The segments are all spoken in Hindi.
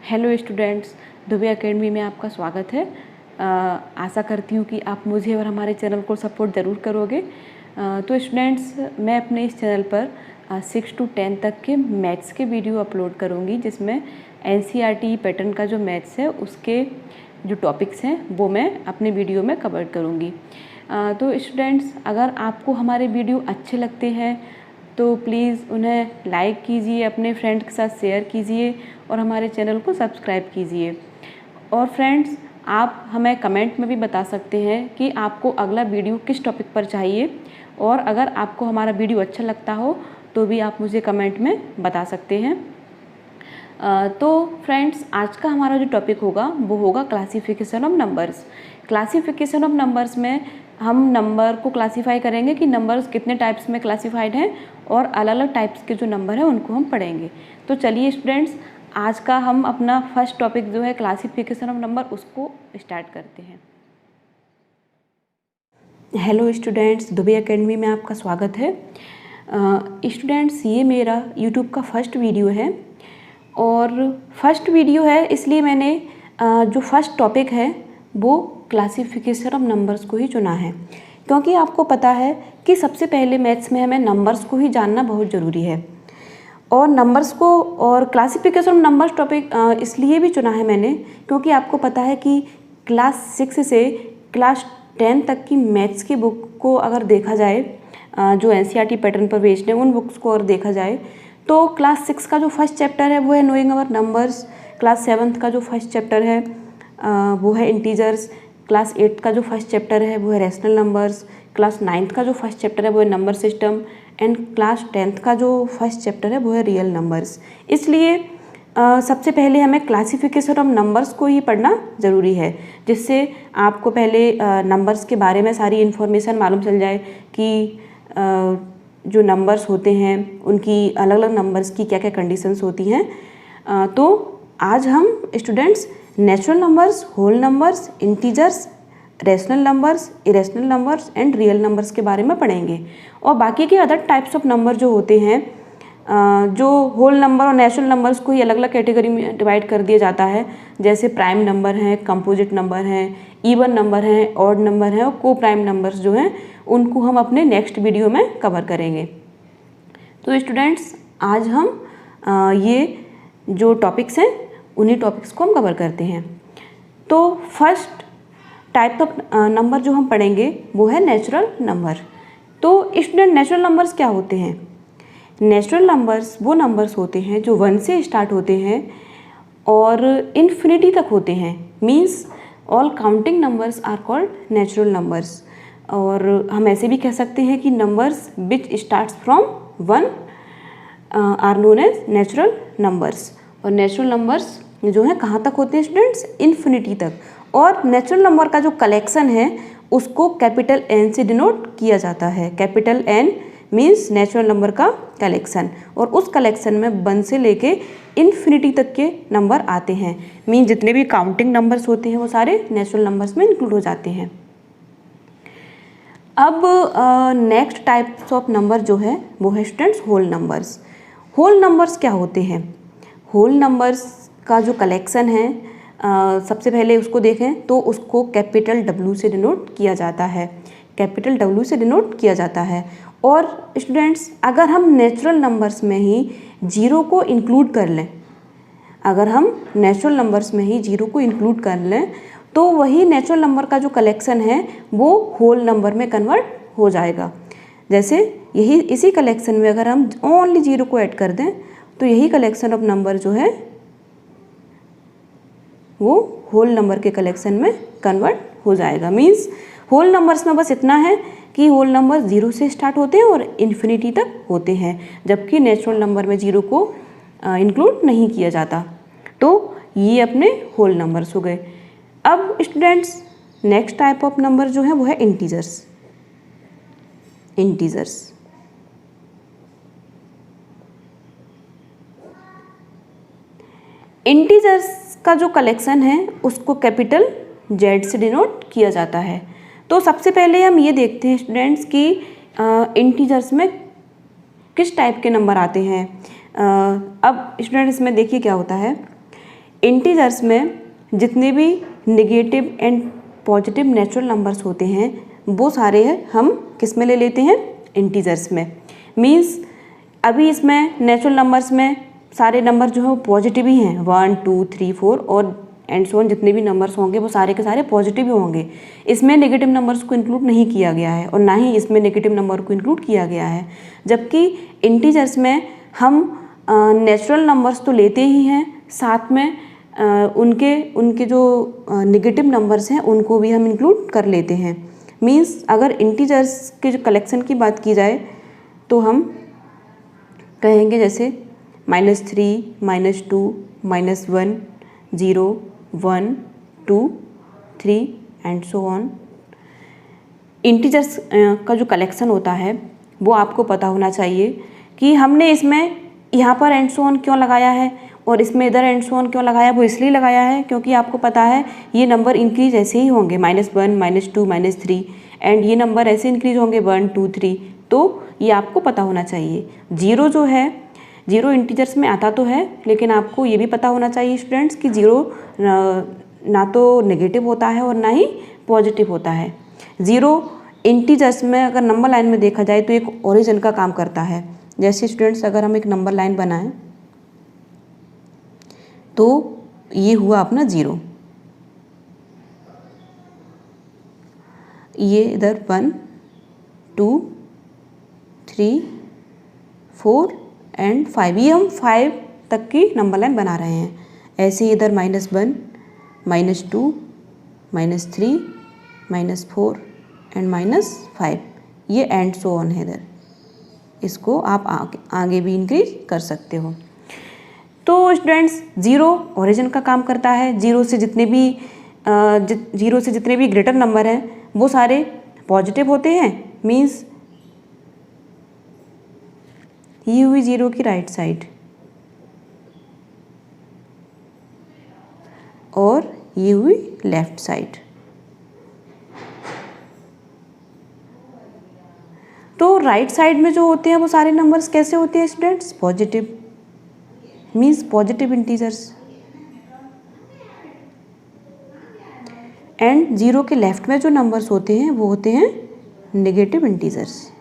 हेलो स्टूडेंट्स, दुबे एकेडमी में आपका स्वागत है। आशा करती हूँ कि आप मुझे और हमारे चैनल को सपोर्ट ज़रूर करोगे। तो स्टूडेंट्स, मैं अपने इस चैनल पर 6 to 10 तक के मैथ्स के वीडियो अपलोड करूँगी, जिसमें NCERT पैटर्न का जो मैथ्स है उसके जो टॉपिक्स हैं वो मैं अपने वीडियो में कवर करूँगी। तो स्टूडेंट्स, अगर आपको हमारे वीडियो अच्छे लगते हैं तो प्लीज़ उन्हें लाइक कीजिए, अपने फ्रेंड के साथ शेयर कीजिए और हमारे चैनल को सब्सक्राइब कीजिए। और फ्रेंड्स, आप हमें कमेंट में भी बता सकते हैं कि आपको अगला वीडियो किस टॉपिक पर चाहिए, और अगर आपको हमारा वीडियो अच्छा लगता हो तो भी आप मुझे कमेंट में बता सकते हैं। तो फ्रेंड्स, आज का हमारा जो टॉपिक होगा वो होगा classification of numbers. Classification of numbers में हम नंबर को क्लासीफाई करेंगे कि नंबर्स कितने टाइप्स में क्लासीफाइड हैं, और अलग अलग टाइप्स के जो नंबर हैं उनको हम पढ़ेंगे। तो चलिए स्टूडेंट्स, आज का हम अपना फर्स्ट टॉपिक जो है क्लासिफिकेशन ऑफ नंबर उसको स्टार्ट करते हैं। हेलो स्टूडेंट्स, दुबे एकेडमी में आपका स्वागत है। स्टूडेंट्स, ये मेरा यूट्यूब का फर्स्ट वीडियो है, और फर्स्ट वीडियो है इसलिए मैंने जो फर्स्ट टॉपिक है वो क्लासिफिकेशन ऑफ नंबर्स को ही चुना है, क्योंकि आपको पता है कि सबसे पहले मैथ्स में हमें नंबर्स को ही जानना बहुत ज़रूरी है। और नंबर्स को और क्लासिफिकेशन ऑफ नंबर्स टॉपिक इसलिए भी चुना है मैंने, क्योंकि आपको पता है कि क्लास 6 से क्लास 10 तक की मैथ्स की बुक को अगर देखा जाए, जो NCERT पैटर्न पर बेस्ड है, उन बुक्स को अगर देखा जाए तो क्लास 6 का जो फर्स्ट चैप्टर है वो है नोइंग अवर नंबर्स। क्लास 7 का जो फर्स्ट चैप्टर है वो है इंटीजर्स। क्लास 8 का जो फर्स्ट चैप्टर है वो है रैशनल नंबर्स। क्लास 9 का जो फर्स्ट चैप्टर है वो है number system. And class 10th का जो फर्स्ट चैप्टर है वो है रियल नंबर्स। इसलिए सबसे पहले हमें क्लासिफिकेशन ऑफ नंबर्स को ही पढ़ना ज़रूरी है, जिससे आपको पहले नंबर्स के बारे में सारी इन्फॉर्मेशन मालूम चल जाए कि जो नंबर्स होते हैं उनकी अलग अलग नंबर्स की क्या क्या कंडीशंस होती हैं। तो आज हम students natural numbers, whole numbers, integers, rational numbers, irrational numbers and real numbers के बारे में पढ़ेंगे। और बाकी के अदर टाइप्स ऑफ नंबर जो होते हैं, जो होल नंबर और नेचुरल नंबर्स को ही अलग अलग कैटेगरी में डिवाइड कर दिया जाता है, जैसे प्राइम नंबर हैं, कंपोजिट नंबर हैं, इवन नंबर हैं, ऑड नंबर हैं, और को प्राइम नंबर्स जो हैं उनको हम अपने नेक्स्ट वीडियो में कवर करेंगे। तो स्टूडेंट्स, आज हम ये जो टॉपिक्स हैं उन्हीं टॉपिक्स को हम कवर करते हैं। तो फर्स्ट टाइप ऑफ नंबर जो हम पढ़ेंगे वो है नेचुरल नंबर। तो स्टूडेंट, नेचुरल नंबर्स क्या होते हैं? नेचुरल नंबर्स वो नंबर्स होते हैं जो 1 से स्टार्ट होते हैं और इन्फिनिटी तक होते हैं। Means all counting numbers are called natural numbers. और हम ऐसे भी कह सकते हैं कि numbers which starts from 1 are known as natural numbers. और नेचुरल नंबर्स जो हैं कहाँ तक होते हैं स्टूडेंट्स? इन्फिनिटी तक। और नेचुरल नंबर का जो कलेक्शन है उसको कैपिटल N से डिनोट किया जाता है। Capital N means natural number का कलेक्शन, और उस कलेक्शन में 1 से लेके इन्फिनिटी तक के नंबर आते हैं। मीन्स जितने भी काउंटिंग नंबर्स होते हैं वो सारे नेचुरल नंबर्स में इंक्लूड हो जाते हैं। अब नेक्स्ट टाइप्स ऑफ नंबर जो है वो है students whole numbers. Whole numbers क्या होते हैं? होल नंबर्स का जो कलेक्शन है, सबसे पहले उसको देखें तो उसको कैपिटल W से डिनोट किया जाता है। कैपिटल W से डिनोट किया जाता है। और स्टूडेंट्स, अगर हम नेचुरल नंबर्स में ही जीरो को इंक्लूड कर लें, अगर हम नेचुरल नंबर्स में ही जीरो को इंक्लूड कर लें तो वही नेचुरल नंबर का जो कलेक्शन है वो होल नंबर में कन्वर्ट हो जाएगा। जैसे यही इसी कलेक्शन में अगर हम ओनली जीरो को ऐड कर दें तो यही कलेक्शन ऑफ नंबर जो है वो होल नंबर के कलेक्शन में कन्वर्ट हो जाएगा। मीन्स होल नंबर्स में बस इतना है कि होल नंबर 0 से स्टार्ट होते हैं और इन्फिनिटी तक होते हैं, जबकि नेचुरल नंबर में जीरो को इंक्लूड नहीं किया जाता। तो ये अपने होल नंबर्स हो गए। अब students, next type of number जो है वो है इंटीजर्स। इंटीजर्स इंटीजर्स का जो कलेक्शन है उसको कैपिटल Z से डिनोट किया जाता है। तो सबसे पहले हम ये देखते हैं स्टूडेंट्स कि इंटीजर्स में किस टाइप के नंबर आते हैं। अब स्टूडेंट्स इसमें देखिए क्या होता है। इंटीजर्स में जितने भी negative and positive natural numbers होते हैं वो सारे हम किस में ले लेते हैं, इंटीजर्स में। मीन्स अभी इसमें नेचुरल नंबर्स में सारे नंबर जो है वो पॉजिटिव ही हैं, 1 2 3 4 और एंड सो ऑन, जितने भी नंबर्स होंगे वो सारे के सारे पॉजिटिव ही होंगे। इसमें नेगेटिव नंबर्स को इंक्लूड नहीं किया गया है और ना ही इसमें नेगेटिव नंबर को इंक्लूड किया गया है। जबकि इंटीजर्स में हम नेचुरल नंबर्स तो लेते ही हैं, साथ में उनके जो नेगेटिव नंबर्स हैं उनको भी हम इंक्लूड कर लेते हैं। मीन्स अगर इंटीजर्स के जो कलेक्शन की बात की जाए तो हम कहेंगे जैसे -3, -2, -1, 0, 1 2 3 एंड सो ऑन। इंटीजर्स का जो कलेक्शन होता है वो आपको पता होना चाहिए कि हमने इसमें यहाँ पर एंड सो ऑन क्यों लगाया है और इसमें इधर एंड सो ऑन क्यों लगाया। वो इसलिए लगाया है क्योंकि आपको पता है ये नंबर इंक्रीज ऐसे ही होंगे, -1 -2 -3, एंड ये नंबर ऐसे इंक्रीज होंगे 1 2 3। तो ये आपको पता होना चाहिए। जीरो जो है, जीरो इंटीजर्स में आता तो है, लेकिन आपको ये भी पता होना चाहिए स्टूडेंट्स कि जीरो ना तो नेगेटिव होता है और ना ही पॉजिटिव होता है। ज़ीरो इंटीजर्स में अगर नंबर लाइन में देखा जाए तो एक ओरिजिन का काम करता है। जैसे स्टूडेंट्स अगर हम एक नंबर लाइन बनाएं तो ये हुआ अपना 0, ये इधर 1 2 3 4 एंड 5, ये हम 5 तक की नंबर लाइन बना रहे हैं। ऐसे ही इधर -1 -2 -3 -4 एंड -5, ये एंड सो ऑन है इधर। इसको आप आगे भी इंक्रीज कर सकते हो। तो स्टूडेंट्स ज़ीरो ओरिजिन का काम करता है। ज़ीरो से जितने भी ग्रेटर नंबर हैं वो सारे पॉजिटिव होते हैं। मीन्स ये हुई ज़ीरो की राइट साइड और ये हुई लेफ्ट साइड। तो राइट साइड में जो होते हैं वो सारे नंबर्स कैसे होते हैं students, positive, means positive integers. And zero के लेफ्ट में जो नंबर्स होते हैं वो होते हैं नेगेटिव इंटीजर्स।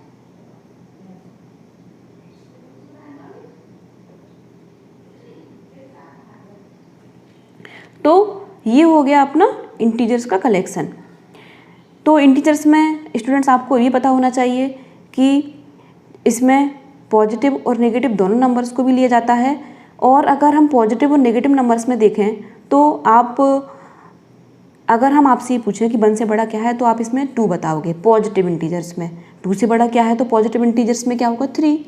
तो ये हो गया अपना इंटीजर्स का कलेक्शन। तो इंटीजर्स में स्टूडेंट्स आपको ये पता होना चाहिए कि इसमें पॉजिटिव और नेगेटिव दोनों नंबर्स को भी लिया जाता है। और अगर हम पॉजिटिव और नेगेटिव नंबर्स में देखें तो अगर हम आपसे ये पूछें कि 1 से बड़ा क्या है तो आप इसमें 2 बताओगे पॉजिटिव इंटीजर्स में। 2 से बड़ा क्या है तो पॉजिटिव इंटीजर्स में क्या होगा, 3।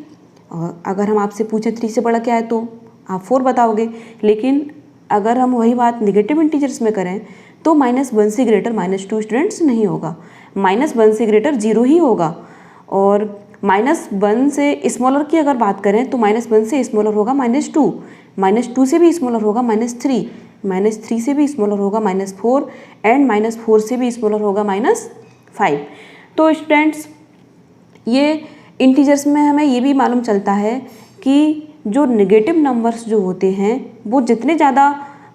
और अगर हम आपसे पूछें 3 से बड़ा क्या है तो आप 4 बताओगे। लेकिन अगर हम वही बात नेगेटिव इंटीजर्स में करें तो -1 से ग्रेटर -2 स्टूडेंट्स नहीं होगा, -1 से ग्रेटर 0 ही होगा। और -1 से स्मॉलर की अगर बात करें तो -1 से स्मॉलर होगा -2, -2 से भी स्मॉलर होगा -3, -3 से भी स्मॉलर होगा -4 एंड -4 से भी स्मॉलर होगा -5। तो स्टूडेंट्स ये इंटीजर्स में हमें ये भी मालूम चलता है कि जो नेगेटिव नंबर्स जो होते हैं वो जितने ज़्यादा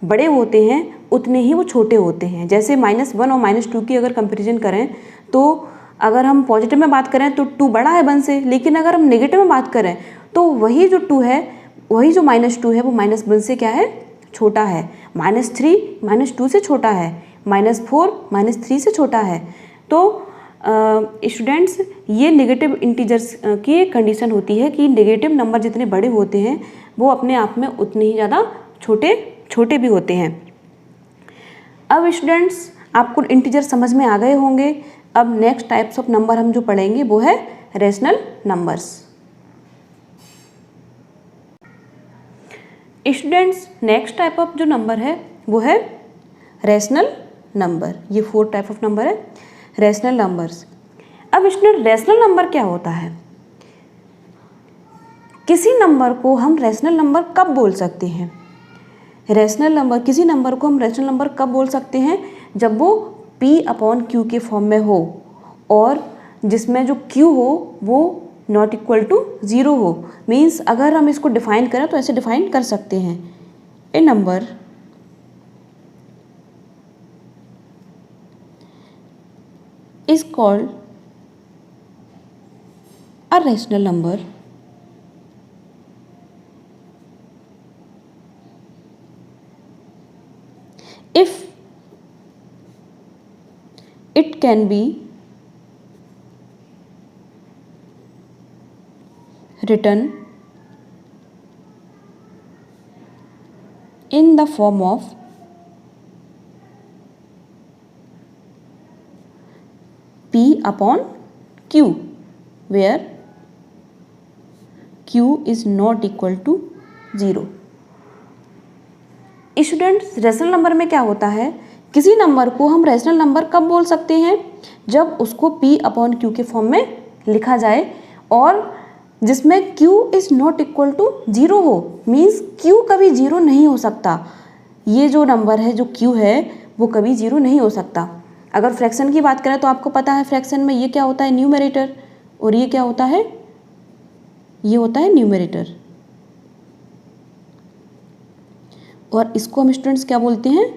बड़े होते हैं उतने ही वो छोटे होते हैं। जैसे -1 और -2 की अगर कंपैरिजन करें तो अगर हम पॉजिटिव में बात करें तो 2 बड़ा है 1 से, लेकिन अगर हम नेगेटिव में बात करें तो वही जो 2 है, वही जो -2 है वो -1 से क्या है, छोटा है। -3 -2 से छोटा है, -4 -3 से छोटा है। तो स्टूडेंट्स ये नेगेटिव इंटीजर्स की एक कंडीशन होती है कि नेगेटिव नंबर जितने बड़े होते हैं वो अपने आप में उतने ही ज़्यादा छोटे भी होते हैं। अब स्टूडेंट्स आपको इंटीजर समझ में आ गए होंगे। अब नेक्स्ट टाइप्स ऑफ नंबर हम जो पढ़ेंगे वो है rational numbers. Students next type of जो नंबर है वो है रेशनल नंबर। ये 4 टाइप ऑफ नंबर है रेशनल नंबर्स। अब स्टूडेंट रेशनल नंबर क्या होता है, किसी नंबर को हम रेशनल नंबर कब बोल सकते हैं, रेशनल नंबर, किसी नंबर को हम रेशनल नंबर कब बोल सकते हैं, जब वो P/Q के फॉर्म में हो और जिसमें जो Q हो वो ≠0 हो। मीन्स अगर हम इसको डिफाइन करें तो ऐसे डिफाइन कर सकते हैं, ए number is called a rational number if it can be written in the form of P upon Q, where Q is not equal to 0। Students, rational number में क्या होता है, किसी नंबर को हम रैशनल नंबर कब बोल सकते हैं, जब उसको P अपॉन Q के फॉर्म में लिखा जाए और जिसमें Q is not equal to 0 हो। मीन्स Q कभी 0 नहीं हो सकता। ये जो नंबर है, जो Q है, वो कभी 0 नहीं हो सकता। अगर फ्रैक्शन की बात करें तो आपको पता है फ्रैक्शन में ये क्या होता है, न्यूमरेटर, और ये क्या होता है, ये होता है न्यूमरेटर। और इसको हम स्टूडेंट्स क्या बोलते हैं,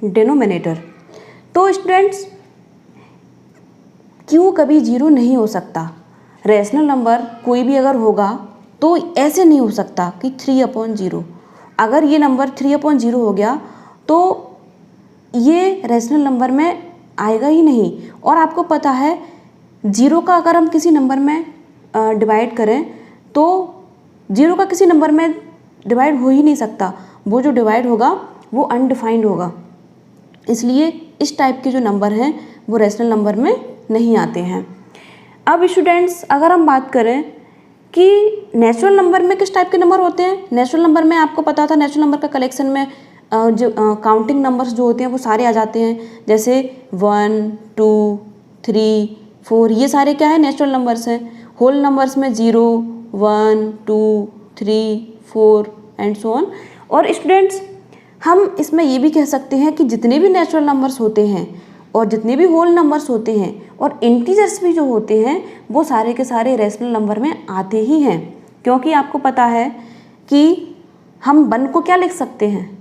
डिनोमिनेटर। तो स्टूडेंट्स, Q कभी 0 नहीं हो सकता। रैशनल नंबर कोई भी अगर होगा तो ऐसे नहीं हो सकता कि 3/0। अगर ये नंबर 3/0 हो गया तो ये रैशनल नंबर में आएगा ही नहीं। और आपको पता है 0 का अगर हम किसी नंबर में डिवाइड करें तो 0 का किसी नंबर में डिवाइड हो ही नहीं सकता। वो जो डिवाइड होगा वो अनडिफाइंड होगा। इसलिए इस टाइप के जो नंबर हैं वो रैशनल नंबर में नहीं आते हैं। अब स्टूडेंट्स, अगर हम बात करें कि नेचुरल नंबर में किस टाइप के नंबर होते हैं, नेचुरल नंबर में आपको पता था नेचुरल नंबर का कलेक्शन में जो काउंटिंग नंबर्स जो होते हैं वो सारे आ जाते हैं। जैसे 1, 2, 3, 4, ये सारे क्या है, नेचुरल नंबर्स हैं। होल नंबर्स में 0, 1, 2, 3, 4 एंड सो ऑन। और स्टूडेंट्स, हम इसमें ये भी कह सकते हैं कि जितने भी नेचुरल नंबर्स होते हैं और जितने भी होल नंबर्स होते हैं और इंटीजर्स भी जो होते हैं वो सारे के सारे रैशनल नंबर में आते ही हैं। क्योंकि आपको पता है कि हम 1 को क्या लिख सकते हैं,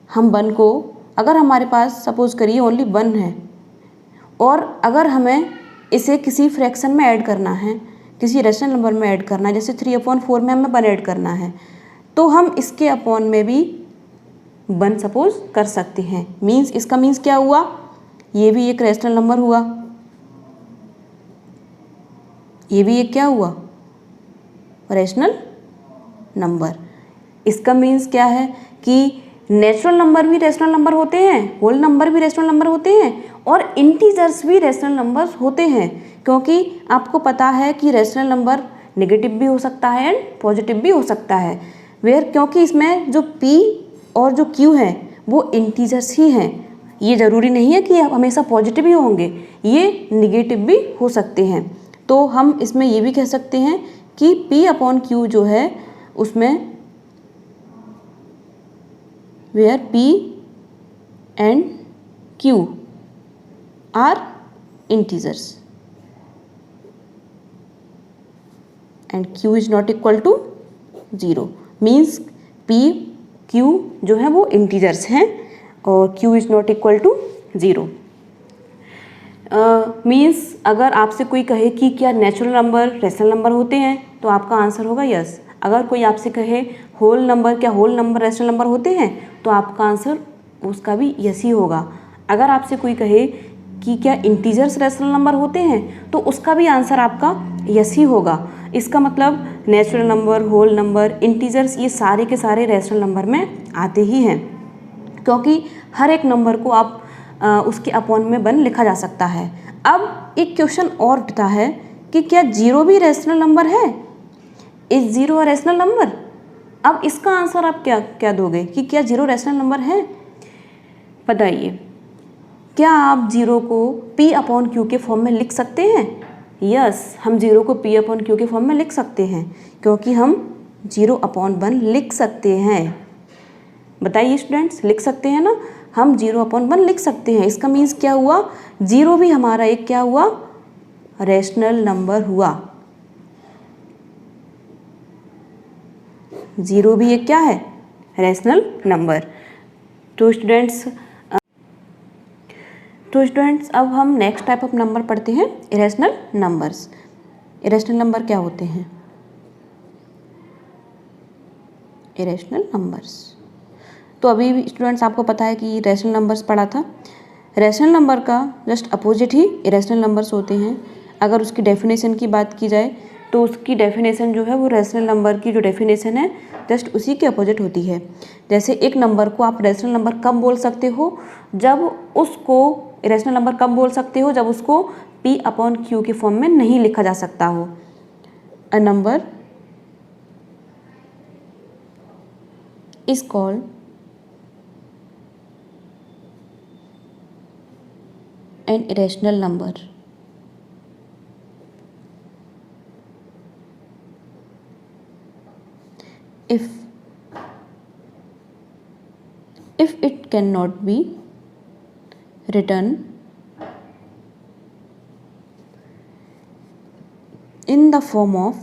हम 1 को अगर हमारे पास सपोज करिए ओनली 1 है और अगर हमें इसे किसी फ्रैक्शन में ऐड करना है, किसी रैशनल नंबर में ऐड करना है, जैसे 3/4 में हमें 1 ऐड करना है, तो हम इसके अपॉन में भी 1 सपोज कर सकते हैं। मीन्स इसका मीन्स क्या हुआ, ये भी एक रैशनल नंबर हुआ, ये भी एक क्या हुआ, रैशनल नंबर। इसका मीन्स क्या है कि नेचुरल नंबर भी रैशनल नंबर होते हैं, होल नंबर भी रैशनल नंबर होते हैं और इंटीजर्स भी रैशनल नंबर्स होते हैं। क्योंकि आपको पता है कि रैशनल नंबर नेगेटिव भी हो सकता है एंड पॉजिटिव भी हो सकता है। क्योंकि इसमें जो P और जो Q है वो इंटीजर्स ही हैं। ये ज़रूरी नहीं है कि हमेशा पॉजिटिव ही होंगे, ये निगेटिव भी हो सकते हैं। तो हम इसमें ये भी कह सकते हैं कि P/Q जो है उसमें where P and Q are integers and Q is not equal to 0 means P Q जो है वो इंटीजर्स हैं और Q is not equal to 0। Means अगर आपसे कोई कहे कि क्या नेचुरल नंबर रैशनल नंबर होते हैं तो आपका आंसर होगा यस। अगर कोई आपसे कहे होल नंबर, क्या होल नंबर रैशनल नंबर होते हैं, तो आपका आंसर उसका भी यस ही होगा। अगर आपसे कोई कहे कि क्या इंटीजर्स रैशनल नंबर होते हैं तो उसका भी आंसर आपका यस ही होगा। इसका मतलब natural number, whole number, integers ये सारे के सारे रैशनल नंबर में आते ही हैं। क्योंकि हर एक नंबर को आप उसके अपॉन में 1 लिखा जा सकता है। अब एक क्वेश्चन और उठता है कि क्या 0 भी रैशनल नंबर है, इज 0 अ रैशनल नंबर। अब इसका आंसर आप क्या दोगे कि क्या 0 रैशनल नंबर है। बताइए, क्या आप 0 को P/Q के फॉर्म में लिख सकते हैं। यस, हम 0 को P/Q के फॉर्म में लिख सकते हैं क्योंकि हम 0/1 लिख सकते हैं। बताइए स्टूडेंट्स, लिख सकते हैं ना, हम 0/1 लिख सकते हैं। इसका मीन्स क्या हुआ, 0 भी हमारा एक क्या हुआ, रैशनल नंबर हुआ। 0 भी एक क्या है, रैशनल नंबर। तो स्टूडेंट्स अब हम नेक्स्ट टाइप ऑफ नंबर पढ़ते हैं, इरेशनल नंबर्स। इरेशनल नंबर क्या होते हैं? इरेशनल नंबर्स, तो अभी स्टूडेंट्स आपको पता है कि रैशनल नंबर्स पढ़ा था। रैशनल नंबर का जस्ट अपोजिट ही इरेशनल नंबर्स होते हैं। अगर उसकी डेफिनेशन की बात की जाए तो उसकी डेफिनेशन जो है वो रैशनल नंबर की जो डेफिनेशन है जस्ट उसी के अपोजिट होती है। जैसे एक नंबर को आप रैशनल नंबर कब बोल सकते हो? जब उसको इरेशनल नंबर कब बोल सकते हो? जब उसको P/Q के फॉर्म में नहीं लिखा जा सकता हो। A number is called an irrational number if it cannot be written in the form of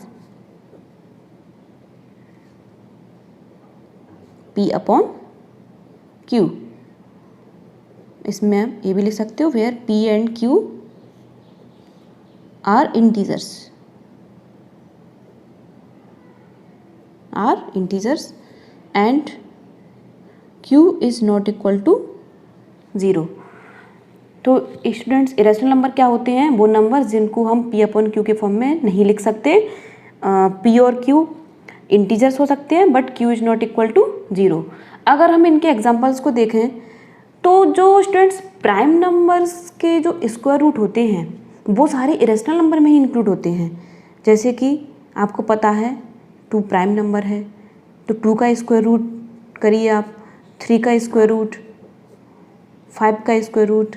P/Q। इसमें आप ये भी लिख सकते हो where P and Q are integers and Q is not equal to 0। तो स्टूडेंट्स इरेशनल नंबर क्या होते हैं? वो नंबर जिनको हम P/Q के फॉर्म में नहीं लिख सकते। P और Q इंटीजर्स हो सकते हैं but Q is not equal to 0। अगर हम इनके एग्जांपल्स को देखें तो जो स्टूडेंट्स प्राइम नंबर्स के जो स्क्वायर रूट होते हैं वो सारे इरेशनल नंबर में ही इंक्लूड होते हैं। जैसे कि आपको पता है 2 प्राइम नंबर है तो 2 का स्क्वायर रूट करिए आप, 3 का स्क्वायर रूट, 5 का स्क्वायर रूट,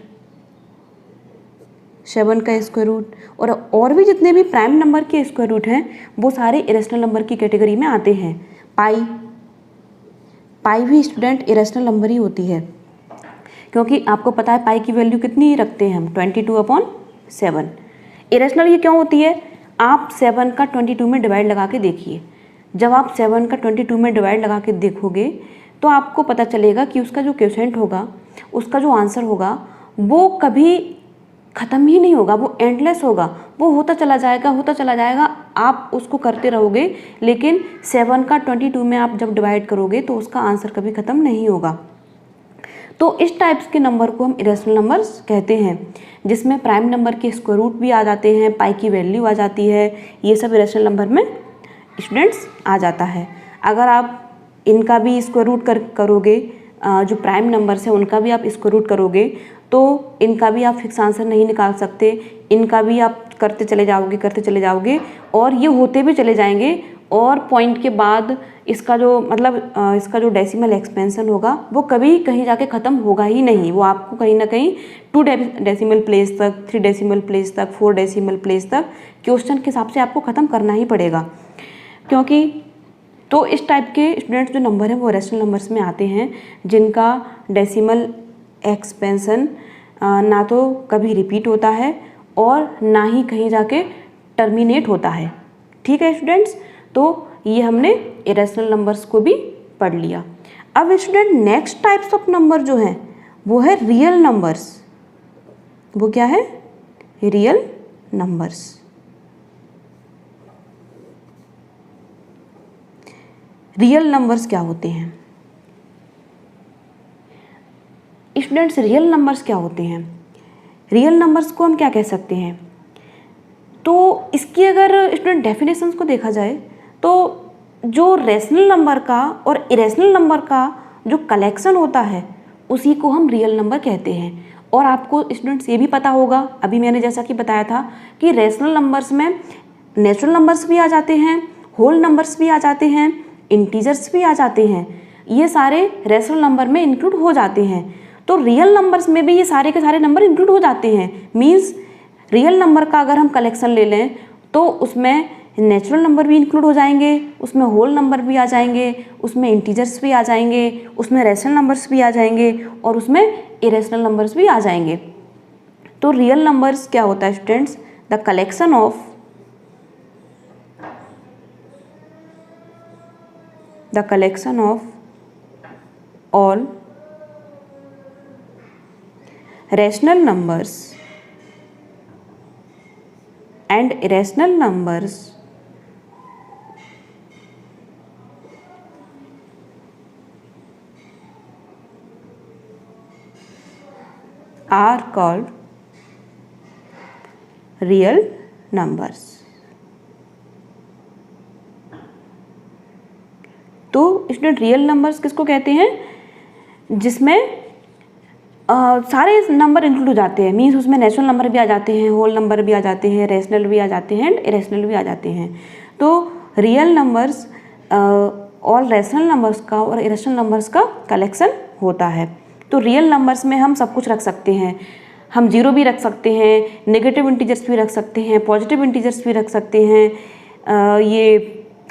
7 का स्क्वायर रूट और भी जितने भी प्राइम नंबर के स्क्वायर रूट हैं वो सारे इरेशनल नंबर की कैटेगरी में आते हैं। पाई भी स्टूडेंट इरेशनल नंबर ही होती है, क्योंकि आपको पता है पाई की वैल्यू कितनी रखते हैं हम 22/7। इरेशनल ये क्यों होती है? आप 7 का 22 में डिवाइड लगा के देखिए। जब आप 7 का 22 में डिवाइड लगा के देखोगे तो आपको पता चलेगा कि उसका जो क्वोशिएंट होगा, उसका जो आंसर होगा वो कभी ख़त्म ही नहीं होगा, वो एंडलेस होगा, वो होता चला जाएगा। आप उसको करते रहोगे लेकिन 7 का 22 में आप जब डिवाइड करोगे तो उसका आंसर कभी ख़त्म नहीं होगा। तो इस टाइप्स के नंबर को हम इरेशनल नंबर्स कहते हैं, जिसमें प्राइम नंबर के स्क्वायर रूट भी आ जाते हैं, पाई की वैल्यू आ जाती है, ये सब इरेशनल नंबर में स्टूडेंट्स आ जाता है। अगर आप इनका भी स्क्वायर रूट करोगे, जो प्राइम नंबर्स हैं उनका भी आप स्क्वायर रूट करोगे तो इनका भी आप फिक्स आंसर नहीं निकाल सकते। इनका भी आप करते चले जाओगे और ये होते भी चले जाएंगे और पॉइंट के बाद इसका जो डेसिमल एक्सपेंशन होगा वो कभी कहीं जाके ख़त्म होगा ही नहीं। वो आपको कहीं ना कहीं 2 डेसिमल प्लेस तक, 3 डेसिमल प्लेस तक, 4 डेसिमल प्लेस तक क्वेश्चन के हिसाब से आपको ख़त्म करना ही पड़ेगा। क्योंकि तो इस टाइप के स्टूडेंट्स जो नंबर हैं वो इरेशनल नंबर्स में आते हैं, जिनका डेसिमल एक्सपेंशन ना तो कभी रिपीट होता है और ना ही कहीं जाके टर्मिनेट होता है। ठीक है स्टूडेंट्स, तो ये हमने इरेशनल नंबर्स को भी पढ़ लिया। अब student next types of number जो हैं वो है रियल नंबर्स। वो क्या है? Real numbers. रियल नंबर्स क्या होते हैं स्टूडेंट्स? रियल नंबर्स क्या होते हैं? रियल नंबर्स को हम क्या कह सकते हैं? तो इसकी अगर स्टूडेंट डेफिनेशंस को देखा जाए तो जो रेशनल नंबर का और इरेशनल नंबर का जो कलेक्शन होता है उसी को हम रियल नंबर कहते हैं। और आपको स्टूडेंट्स ये भी पता होगा, अभी मैंने जैसा कि बताया था कि रेशनल नंबर्स में नेचुरल नंबर्स भी आ जाते हैं, होल नंबर्स भी आ जाते हैं, इंटीजर्स भी आ जाते हैं। ये सारे रेशनल नंबर में इंक्लूड हो जाते हैं। तो रियल नंबर्स में भी ये सारे के सारे नंबर इंक्लूड हो जाते हैं। मीन्स रियल नंबर का अगर हम कलेक्शन ले लें तो उसमें नेचुरल नंबर भी इंक्लूड हो जाएंगे, उसमें होल नंबर भी आ जाएंगे, उसमें इंटीजर्स भी आ जाएंगे, उसमें रेशनल नंबर्स भी आ जाएंगे और उसमें इरेशनल नंबर्स भी आ जाएंगे। तो रियल नंबर्स क्या होता है students? The collection of all rational numbers and irrational numbers are called real numbers। तो स्टूडेंट रियल नंबर्स किसको कहते हैं? जिसमें सारे नंबर इंक्लूड हो जाते हैं, मीन्स उसमें नेचुरल नंबर भी आ जाते हैं, होल नंबर भी आ जाते हैं, रेशनल भी आ जाते हैं एंड इरेशनल भी आ जाते हैं। तो real numbers all rational numbers का और इरेशनल नंबर्स का कलेक्शन होता है। तो रियल नंबर्स में हम सब कुछ रख सकते हैं, हम जीरो भी रख सकते हैं, नेगेटिव इंटीजर्स भी रख सकते हैं, पॉजिटिव इंटीजर्स भी रख सकते हैं, ये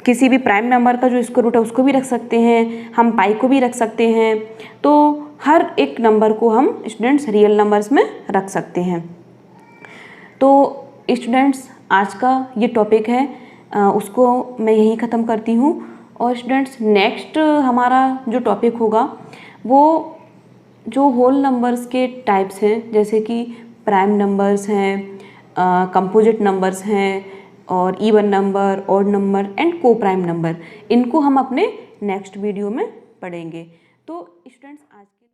किसी भी प्राइम नंबर का जो स्क्वायर रूट है उसको भी रख सकते हैं, हम पाई को भी रख सकते हैं। तो हर एक नंबर को हम स्टूडेंट्स रियल नंबर्स में रख सकते हैं। तो स्टूडेंट्स आज का ये टॉपिक है उसको मैं यहीं ख़त्म करती हूँ। और स्टूडेंट्स नेक्स्ट हमारा जो टॉपिक होगा वो जो होल नंबर्स के टाइप्स हैं, जैसे कि प्राइम नंबर्स हैं, कंपोजिट नंबर्स हैं और even number, odd number and को प्राइम नंबर, इनको हम अपने नेक्स्ट वीडियो में पढ़ेंगे। तो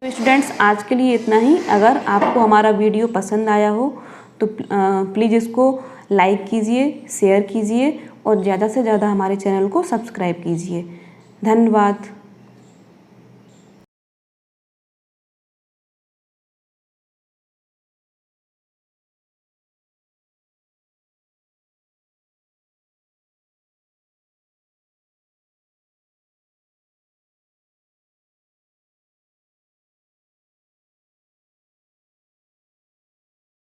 स्टूडेंट्स आज के लिए इतना ही। अगर आपको हमारा वीडियो पसंद आया हो तो प्लीज़ इसको लाइक कीजिए, शेयर कीजिए और ज़्यादा से ज़्यादा हमारे चैनल को सब्सक्राइब कीजिए। धन्यवाद।